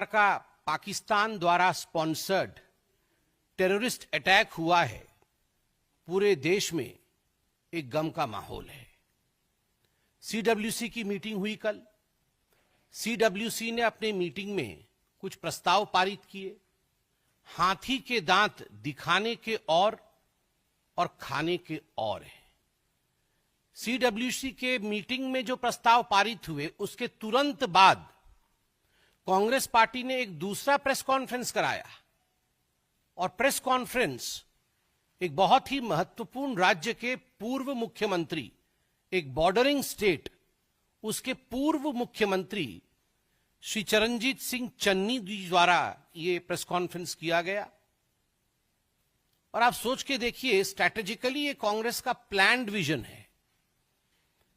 का पाकिस्तान द्वारा sponsored terrorist attack हुआ है, पूरे देश में एक गम का माहौल है। सीडब्ल्यूसी की मीटिंग हुई कल। सीडब्ल्यूसी ने अपने मीटिंग में कुछ प्रस्ताव पारित किए। हाथी के दांत दिखाने के और खाने के और हैं। सीडब्ल्यूसी के मीटिंग में जो प्रस्ताव पारित हुए, उसके तुरंत बाद कांग्रेस पार्टी ने एक दूसरा प्रेस कॉन्फ्रेंस कराया। और प्रेस कॉन्फ्रेंस एक बहुत ही महत्वपूर्ण राज्य के पूर्व मुख्यमंत्री, एक बॉर्डरिंग स्टेट, उसके पूर्व मुख्यमंत्री श्री चरणजीत सिंह चन्नी जी द्वारा यह प्रेस कॉन्फ्रेंस किया गया। और आप सोच के देखिए, स्ट्रैटेजिकली ये कांग्रेस का प्लान्ड विजन है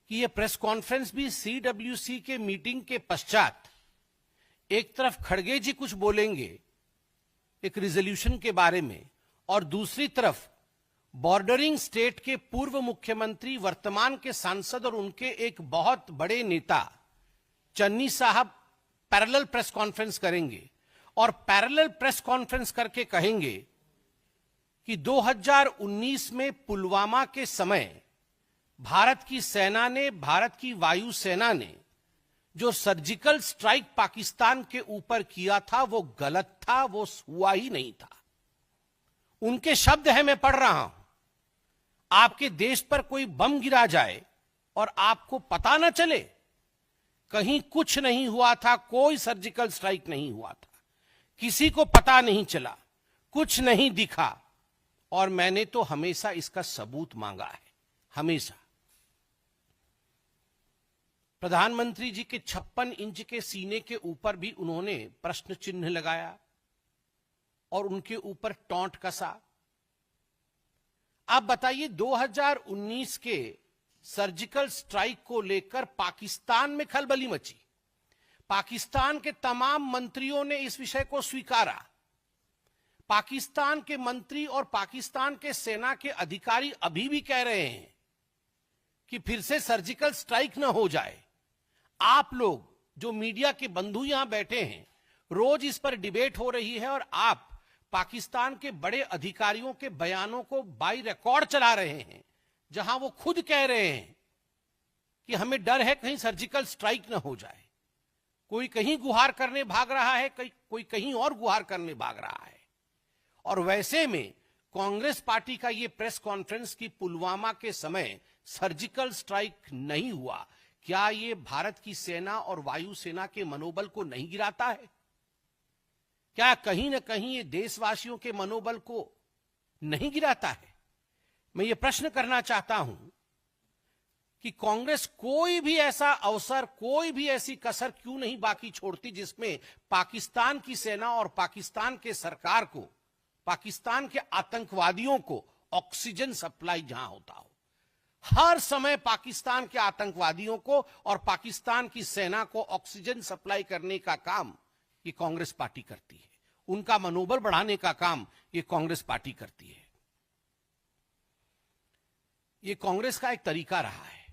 कि यह प्रेस कॉन्फ्रेंस भी सीडब्ल्यूसी के मीटिंग के पश्चात एक तरफ खड़गे जी कुछ बोलेंगे एक रिजोल्यूशन के बारे में, और दूसरी तरफ बॉर्डरिंग स्टेट के पूर्व मुख्यमंत्री, वर्तमान के सांसद और उनके एक बहुत बड़े नेता चन्नी साहब पैरेलल प्रेस कॉन्फ्रेंस करेंगे। और पैरेलल प्रेस कॉन्फ्रेंस करके कहेंगे कि 2019 में पुलवामा के समय भारत की सेना ने, भारत की वायुसेना ने जो सर्जिकल स्ट्राइक पाकिस्तान के ऊपर किया था, वो गलत था, वो हुआ ही नहीं था। उनके शब्द हैं, मैं पढ़ रहा हूं। आपके देश पर कोई बम गिरा जाए और आपको पता ना चले, कहीं कुछ नहीं हुआ था, कोई सर्जिकल स्ट्राइक नहीं हुआ था, किसी को पता नहीं चला, कुछ नहीं दिखा, और मैंने तो हमेशा इसका सबूत मांगा है, हमेशा। प्रधानमंत्री जी के 56 इंच के सीने के ऊपर भी उन्होंने प्रश्न चिन्ह लगाया और उनके ऊपर टॉन्ट कसा। आप बताइए, 2019 के सर्जिकल स्ट्राइक को लेकर पाकिस्तान में खलबली मची। पाकिस्तान के तमाम मंत्रियों ने इस विषय को स्वीकारा। पाकिस्तान के मंत्री और पाकिस्तान के सेना के अधिकारी अभी भी कह रहे हैं कि फिर से सर्जिकल स्ट्राइक न हो जाए। आप लोग जो मीडिया के बंधु यहां बैठे हैं, रोज इस पर डिबेट हो रही है, और आप पाकिस्तान के बड़े अधिकारियों के बयानों को बाई रिकॉर्ड चला रहे हैं, जहां वो खुद कह रहे हैं कि हमें डर है कहीं सर्जिकल स्ट्राइक न हो जाए। कोई कहीं गुहार करने भाग रहा है, कोई कहीं और गुहार करने भाग रहा है। और वैसे में कांग्रेस पार्टी का यह प्रेस कॉन्फ्रेंस कि पुलवामा के समय सर्जिकल स्ट्राइक नहीं हुआ, क्या यह भारत की सेना और वायुसेना के मनोबल को नहीं गिराता है? क्या कहीं ना कहीं ये देशवासियों के मनोबल को नहीं गिराता है? मैं ये प्रश्न करना चाहता हूं कि कांग्रेस कोई भी ऐसा अवसर, कोई भी ऐसी कसर क्यों नहीं बाकी छोड़ती जिसमें पाकिस्तान की सेना और पाकिस्तान के सरकार को, पाकिस्तान के आतंकवादियों को ऑक्सीजन सप्लाई जहां होता हो। हर समय पाकिस्तान के आतंकवादियों को और पाकिस्तान की सेना को ऑक्सीजन सप्लाई करने का काम ये कांग्रेस पार्टी करती है। उनका मनोबल बढ़ाने का काम ये कांग्रेस पार्टी करती है। ये कांग्रेस का एक तरीका रहा है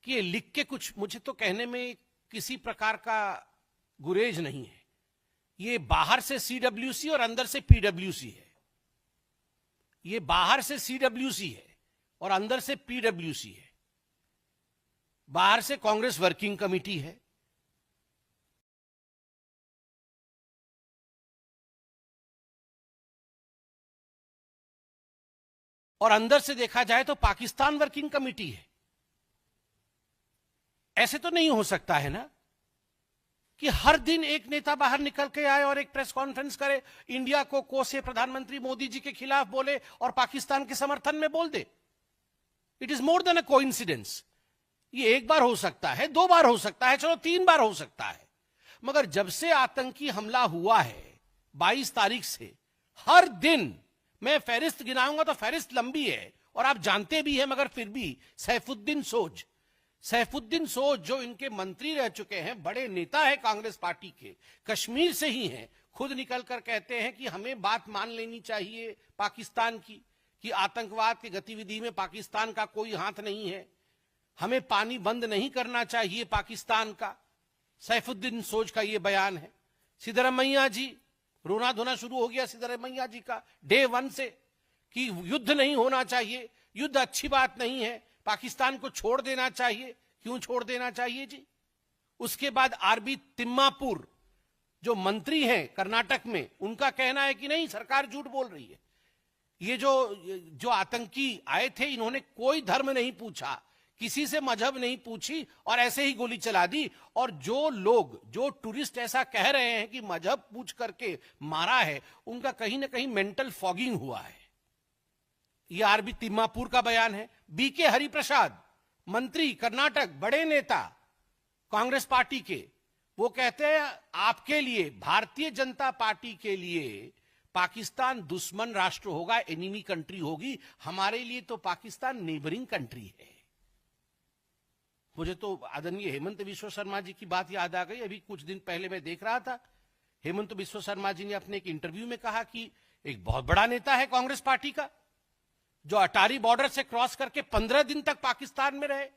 कि ये लिख के कुछ, मुझे तो कहने में किसी प्रकार का गुरेज नहीं है। ये बाहर से सीडब्ल्यूसी और अंदर से पीडब्ल्यूसी है। ये बाहर से सीडब्ल्यूसी है और अंदर से पीडब्ल्यूसी है। बाहर से कांग्रेस वर्किंग कमेटी है, और अंदर से देखा जाए तो पाकिस्तान वर्किंग कमेटी है। ऐसे तो नहीं हो सकता है ना कि हर दिन एक नेता बाहर निकल के आए और एक प्रेस कॉन्फ्रेंस करे, इंडिया को कोसे, प्रधानमंत्री मोदी जी के खिलाफ बोले और पाकिस्तान के समर्थन में बोल दे। It is more than a coincidence. ये एक बार हो सकता है, 2 बार हो सकता है, चलो 3 बार हो सकता है, मगर जब से आतंकी हमला हुआ है 22 तारीख से, हर दिन मैं फहरिस्त गिनाऊंगा तो फहरिस्त लंबी है और आप जानते भी हैं, मगर फिर भी सैफुद्दीन सोज जो इनके मंत्री रह चुके हैं, बड़े नेता है कांग्रेस पार्टी के, कश्मीर से ही हैं, खुद निकलकर कहते हैं कि हमें बात मान लेनी चाहिए पाकिस्तान की कि आतंकवाद की गतिविधि में पाकिस्तान का कोई हाथ नहीं है, हमें पानी बंद नहीं करना चाहिए पाकिस्तान का। सैफुद्दीन सोज का यह बयान है। सिद्धरामैया जी, रोना धोना शुरू हो गया सिद्धरामैया जी का डे 1 से कि युद्ध नहीं होना चाहिए, युद्ध अच्छी बात नहीं है, पाकिस्तान को छोड़ देना चाहिए। क्यों छोड़ देना चाहिए जी? उसके बाद आरबी तिम्मापुर जो मंत्री हैं कर्नाटक में, उनका कहना है कि नहीं, सरकार झूठ बोल रही है। ये जो आतंकी आए थे, इन्होंने कोई धर्म नहीं पूछा, किसी से मजहब नहीं पूछी और ऐसे ही गोली चला दी। और जो टूरिस्ट ऐसा कह रहे हैं कि मजहब पूछ करके मारा है, उनका कहीं ना कहीं मेंटल फॉगिंग हुआ है। ये आरबी तिम्मापुर का बयान है। बीके हरिप्रसाद, मंत्री कर्नाटक, बड़े नेता कांग्रेस पार्टी के, वो कहते हैं आपके लिए, भारतीय जनता पार्टी के लिए पाकिस्तान दुश्मन राष्ट्र होगा, एनिमी कंट्री होगी, हमारे लिए तो पाकिस्तान नेबरिंग कंट्री है। मुझे तो आदरणीय हेमंत बिस्वा शर्मा जी की बात याद आ गई। अभी कुछ दिन पहले मैं देख रहा था, हेमंत बिस्वा शर्मा जी ने अपने एक इंटरव्यू में कहा कि एक बहुत बड़ा नेता है कांग्रेस पार्टी का, जो अटारी बॉर्डर से क्रॉस करके 15 दिन तक पाकिस्तान में रहे,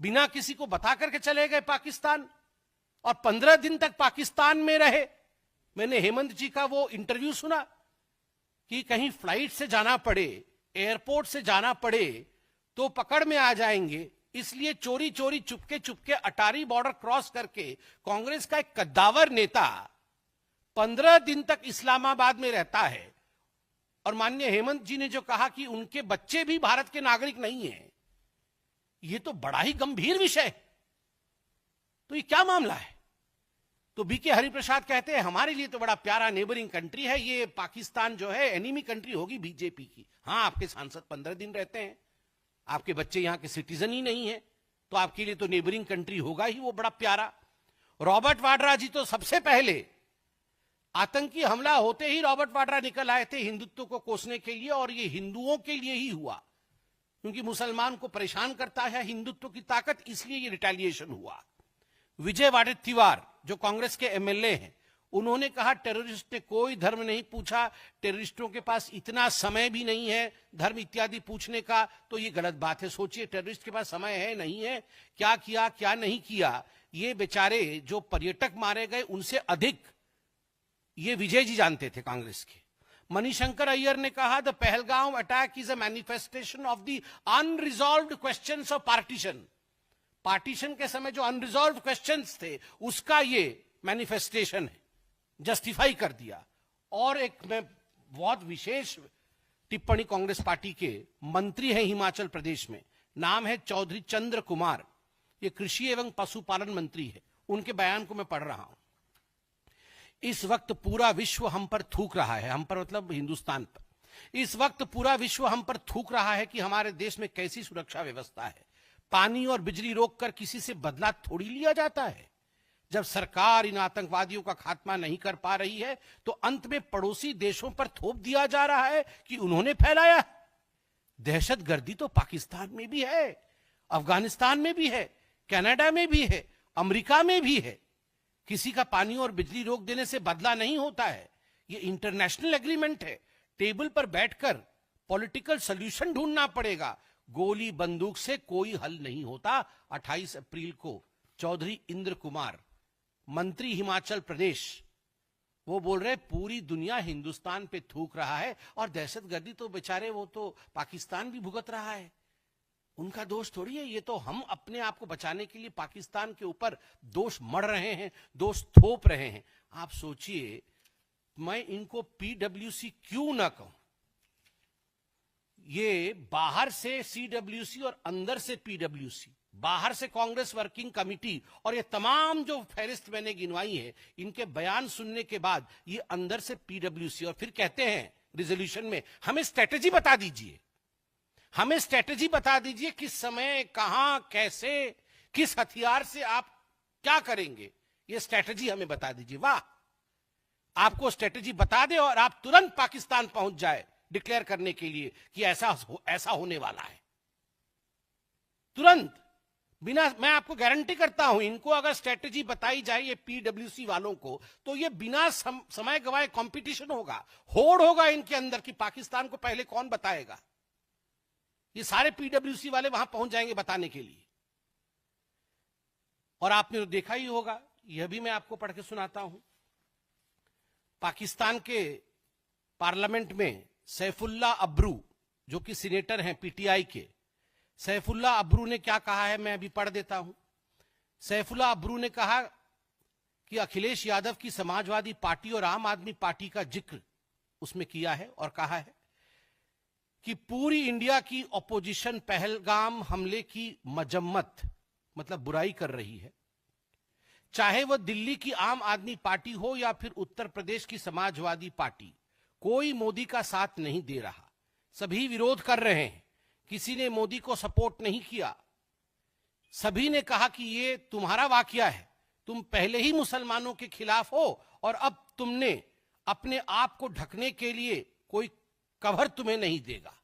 बिना किसी को बता करके चले गए पाकिस्तान, और 15 दिन तक पाकिस्तान में रहे। मैंने हेमंत जी का वो इंटरव्यू सुना कि कहीं फ्लाइट से जाना पड़े, एयरपोर्ट से जाना पड़े तो पकड़ में आ जाएंगे, इसलिए चोरी चोरी चुपके चुपके अटारी बॉर्डर क्रॉस करके कांग्रेस का एक कद्दावर नेता 15 दिन तक इस्लामाबाद में रहता है। और माननीय हेमंत जी ने जो कहा कि उनके बच्चे भी भारत के नागरिक नहीं हैं, ये तो बड़ा ही गंभीर विषय है। तो ये क्या मामला है? तो बीके हरिप्रसाद कहते हैं हमारे लिए तो बड़ा प्यारा नेबरिंग कंट्री है, ये पाकिस्तान जो है एनिमी कंट्री होगी बीजेपी की। हाँ, आपके सांसद 15 दिन रहते हैं, आपके बच्चे यहां के सिटीजन ही नहीं है, तो आपके लिए तो नेबरिंग कंट्री होगा ही वो बड़ा प्यारा। रॉबर्ट वाड्रा जी तो सबसे पहले आतंकी हमला होते ही रॉबर्ट वाड्रा निकल आए थे हिंदुत्व को कोसने के लिए, और ये हिंदुओं के लिए ही हुआ, क्योंकि मुसलमान को परेशान करता है हिंदुत्व की ताकत, इसलिए ये रिटेलिएशन हुआ। विजय वाडेत्तिवार जो कांग्रेस के एमएलए हैं, उन्होंने कहा टेररिस्ट ने कोई धर्म नहीं पूछा, टेररिस्टों के पास इतना समय भी नहीं है धर्म इत्यादि पूछने का, तो ये गलत बात है। सोचिए, टेररिस्ट के पास समय है नहीं है, क्या किया क्या नहीं किया, ये बेचारे जो पर्यटक मारे गए उनसे अधिक ये विजय जी जानते थे कांग्रेस के। मणिशंकर अय्यर ने कहा the Pahalgam attack is a manifestation of the unresolved questions of partition. Partition के समय जो अनरिजॉल्व्ड क्वेश्चंस थे उसका ये मैनिफेस्टेशन है, जस्टिफाई कर दिया। और एक मैं बहुत विशेष टिप्पणी कांग्रेस पार्टी के मंत्री हैं हिमाचल प्रदेश में, नाम है चौधरी चंद्र कुमार, ये कृषि एवं पशुपालन मंत्री है, उनके बयान को मैं पढ़ रहा हूं। इस वक्त पूरा विश्व हम पर थूक रहा है, हम पर मतलब हिंदुस्तान पर, इस वक्त पूरा विश्व हम पर थूक रहा है कि हमारे देश में कैसी सुरक्षा व्यवस्था है। पानी और बिजली रोककर किसी से बदला थोड़ी लिया जाता है। जब सरकार इन आतंकवादियों का खात्मा नहीं कर पा रही है तो अंत में पड़ोसी देशों पर थोप दिया जा रहा है कि उन्होंने फैलाया। दहशतगर्दी तो पाकिस्तान में भी है, अफगानिस्तान में भी है, कनाडा में भी है, अमेरिका में भी है। किसी का पानी और बिजली रोक देने से बदला नहीं होता है, ये इंटरनेशनल एग्रीमेंट है। टेबल पर बैठकर पॉलिटिकल सॉल्यूशन ढूंढना पड़ेगा, गोली बंदूक से कोई हल नहीं होता। 28 अप्रैल को चौधरी इंद्र कुमार, मंत्री हिमाचल प्रदेश, वो बोल रहे पूरी दुनिया हिंदुस्तान पे थूक रहा है, और दहशतगर्दी तो बेचारे वो तो पाकिस्तान भी भुगत रहा है, उनका दोष थोड़ी है। ये तो हम अपने आप को बचाने के लिए पाकिस्तान के ऊपर दोष मढ़ रहे हैं, दोष थोप रहे हैं। आप सोचिए, मैं इनको पीडब्ल्यूसी क्यों ना कहूं, ये बाहर से सीडब्ल्यूसी और अंदर से पीडब्ल्यूसी, बाहर से कांग्रेस वर्किंग कमेटी, और ये तमाम जो फहरिस्त मैंने गिनवाई है, इनके बयान सुनने के बाद ये अंदर से पीडब्ल्यूसी, और फिर कहते हैं रिजोल्यूशन में हमें स्ट्रेटेजी बता दीजिए, हमें स्ट्रेटेजी बता दीजिए, किस समय, कहां, कैसे, किस हथियार से आप क्या करेंगे, ये स्ट्रेटेजी हमें बता दीजिए। वाह, आपको स्ट्रेटेजी बता दे और आप तुरंत पाकिस्तान पहुंच जाए डिक्लेयर करने के लिए कि ऐसा होने वाला है, तुरंत, बिना, मैं आपको गारंटी करता हूं, इनको अगर स्ट्रेटेजी बताई जाए ये पीडब्ल्यूसी वालों को, तो ये बिना समय गवाए कंपटीशन होगा, होड़ होगा इनके अंदर कि पाकिस्तान को पहले कौन बताएगा। ये सारे पीडब्ल्यूसी वाले वहां पहुंच जाएंगे बताने के लिए। और आपने तो देखा ही होगा, यह भी मैं आपको पढ़ के सुनाता हूं, पाकिस्तान के पार्लियामेंट में सैफुल्ला अब्रू, जो कि सीनेटर हैं पीटीआई के, सैफुल्ला अब्रू ने क्या कहा है, मैं अभी पढ़ देता हूं। सैफुल्ला अब्रू ने कहा कि अखिलेश यादव की समाजवादी पार्टी और आम आदमी पार्टी का जिक्र उसमें किया है और कहा है कि पूरी इंडिया की ऑपोजिशन पहलगाम हमले की मजम्मत, मतलब बुराई कर रही है। चाहे वह दिल्ली की आम आदमी पार्टी हो या फिर उत्तर प्रदेश की समाजवादी पार्टी, कोई मोदी का साथ नहीं दे रहा, सभी विरोध कर रहे हैं। किसी ने मोदी को सपोर्ट नहीं किया। सभी ने कहा कि ये तुम्हारा वाकया है, तुम पहले ही मुसलमानों के खिलाफ हो और अब तुमने अपने आप को ढकने के लिए कोई कवर तुम्हें नहीं देगा।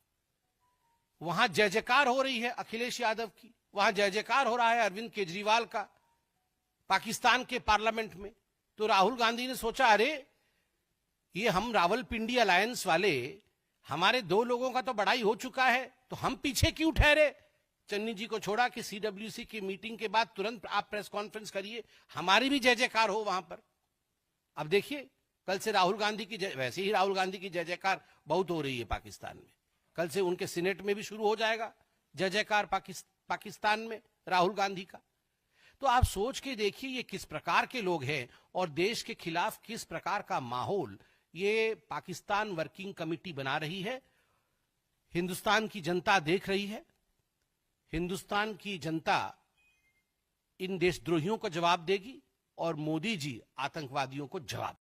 वहां जय जयकार हो रही है अखिलेश यादव की, वहां जय जयकार हो रहा है अरविंद केजरीवाल का पाकिस्तान के पार्लियामेंट में। तो राहुल गांधी ने सोचा, अरे ये हम रावलपिंडी अलायंस वाले, हमारे दो लोगों का तो बड़ाई हो चुका है, तो हम पीछे क्यों ठहरे। चन्नी जी को छोड़ा कि सीडब्ल्यूसी की मीटिंग के बाद तुरंत आप प्रेस कॉन्फ्रेंस करिए, हमारी भी जय जयकार हो वहां पर। अब देखिए, कल से राहुल गांधी की वैसे ही राहुल गांधी की जय जयकार बहुत हो रही है पाकिस्तान में, कल से उनके सीनेट में भी शुरू हो जाएगा जय जयकार पाकिस्तान में राहुल गांधी का। तो आप सोच के देखिए ये किस प्रकार के लोग हैं और देश के खिलाफ किस प्रकार का माहौल ये पाकिस्तान वर्किंग कमेटी बना रही है। हिंदुस्तान की जनता देख रही है, हिंदुस्तान की जनता इन देशद्रोहियों को जवाब देगी और मोदी जी आतंकवादियों को जवाब